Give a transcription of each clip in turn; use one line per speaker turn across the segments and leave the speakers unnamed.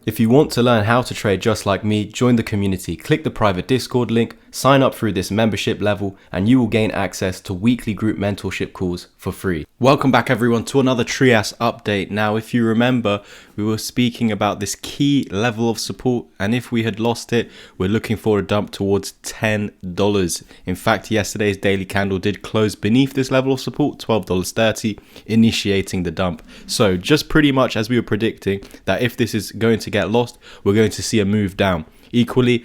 If you want to learn how to trade just like me, join the community, click the private Discord link, sign up through this membership level, and you will gain access to weekly group mentorship calls for free. Welcome back everyone to another Trias update. Now, if you remember, we were speaking about this key level of support, and if we had lost it, we're looking for a dump towards $10. In fact, yesterday's daily candle did close beneath this level of support, $12.30, initiating the dump. So just pretty much as we were predicting, that if this is going to get lost, we're going to see a move down. Equally,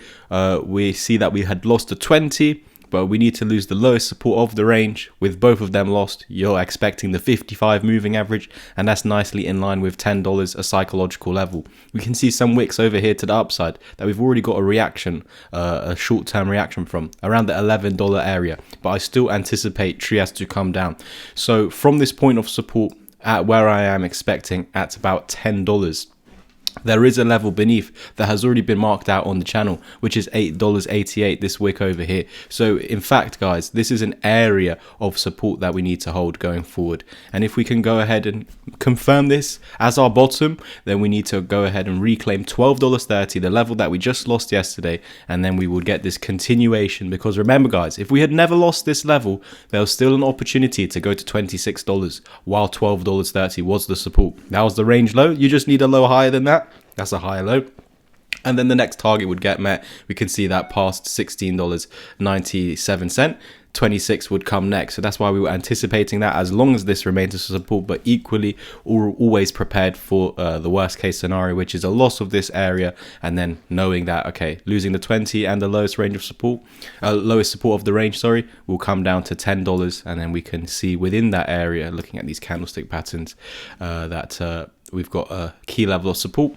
we see that we had lost to 20, but we need to lose the lowest support of the range. With both of them lost, you're expecting the 55 moving average, and that's nicely in line with $10, a psychological level. We can see some wicks over here to the upside that we've already got a reaction, a short-term reaction from around the $11 area, but I still anticipate Trias to come down. So from this point of support at where I am expecting at about $10, there is a level beneath that has already been marked out on the channel, which is $8.88, this wick over here. So in fact, guys, this is an area of support that we need to hold going forward. And if we can go ahead and confirm this as our bottom, then we need to go ahead and reclaim $12.30, the level that we just lost yesterday, and then we would get this continuation. Because remember, guys, if we had never lost this level, there was still an opportunity to go to $26, while $12.30 was the support. That was the range low. You just need a low higher than that. That's a higher low. And then the next target would get met. We can see that past $16.97. 26 would come next. So that's why we were anticipating that, as long as this remains a support, but equally always prepared for the worst case scenario, which is a loss of this area, and then knowing that, okay, losing the 20 and the lowest range of support, lowest support of the range, sorry, will come down to $10. And then we can see within that area, looking at these candlestick patterns, that we've got a key level of support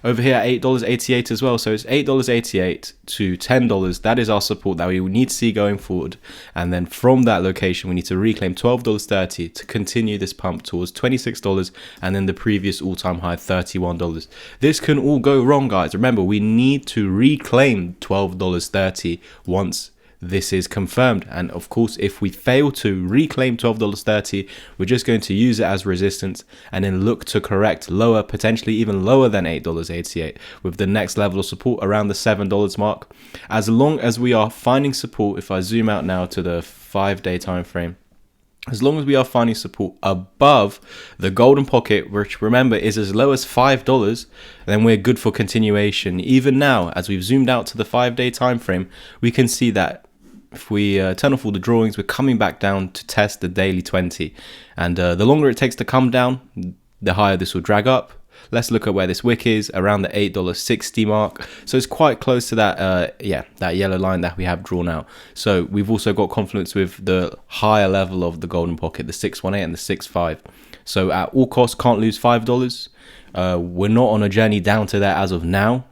over here at $8.88 as well. So it's $8.88 to $10. That is our support that we need to see going forward. And then from that location, we need to reclaim $12.30 to continue this pump towards $26, and then the previous all-time high, $31. This can all go wrong, guys. Remember, we need to reclaim $12.30 once this is confirmed. And of course, if we fail to reclaim $12.30, we're just going to use it as resistance and then look to correct lower, potentially even lower than $8.88, with the next level of support around the $7 mark. As long as we are finding support, if I zoom out now to the 5-day time frame, as long as we are finding support above the golden pocket, which remember is as low as $5, then we're good for continuation. Even now, as we've zoomed out to the 5-day time frame, we can see that if we turn off all the drawings, we're coming back down to test the daily 20. And the longer it takes to come down, the higher this will drag up. Let's look at where this wick is, around the $8.60 mark. So it's quite close to that, that yellow line that we have drawn out. So we've also got confluence with the higher level of the golden pocket, the 618 and the 65. So at all costs, can't lose $5. We're not on a journey down to that as of now.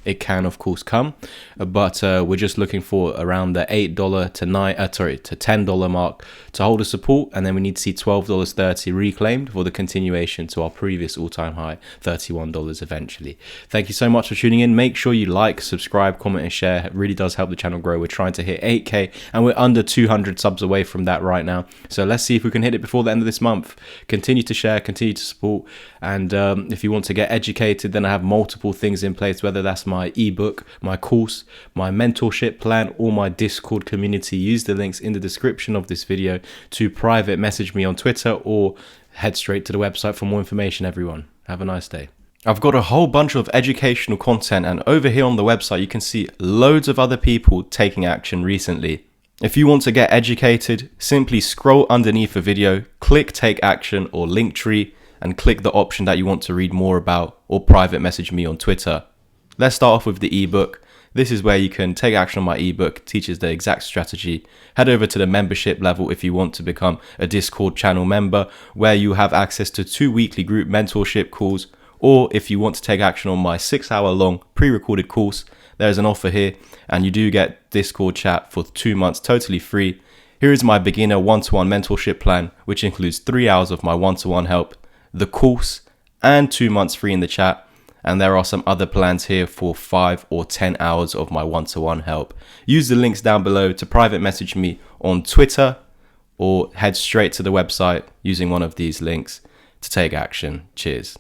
It can, of course, come, but we're just looking for around the $8 to $10 mark to hold a support, and then we need to see $12.30 reclaimed for the continuation to our previous all-time high, $31 eventually. Thank you so much for tuning in. Make sure you like, subscribe, comment, and share. It really does help the channel grow. We're trying to hit 8K, and we're under 200 subs away from that right now. So let's see if we can hit it before the end of this month. Continue to share, continue to support, and if you want to get educated, then I have multiple things in place, whether that's my ebook, my course, my mentorship plan, or my Discord community. Use the links in the description of this video to private message me on Twitter, or head straight to the website for more information. Everyone, have a nice day. I've got a whole bunch of educational content, and over here on the website you can see loads of other people taking action recently. If you want to get educated, simply scroll underneath the video, click take action or Linktree, and click the option that you want to read more about, or private message me on Twitter. Let's start off with the ebook. This is where you can take action on my ebook, teaches the exact strategy. Head over to the membership level if you want to become a Discord channel member, where you have access to 2 weekly group mentorship calls. Or if you want to take action on my 6-hour long pre-recorded course, there's an offer here, and you do get Discord chat for 2 months totally free. Here is my beginner one-to-one mentorship plan, which includes 3 hours of my one-to-one help, the course, and 2 months free in the chat. And there are some other plans here for 5 or 10 hours of my one-to-one help. Use the links down below to private message me on Twitter, or head straight to the website using one of these links to take action. Cheers.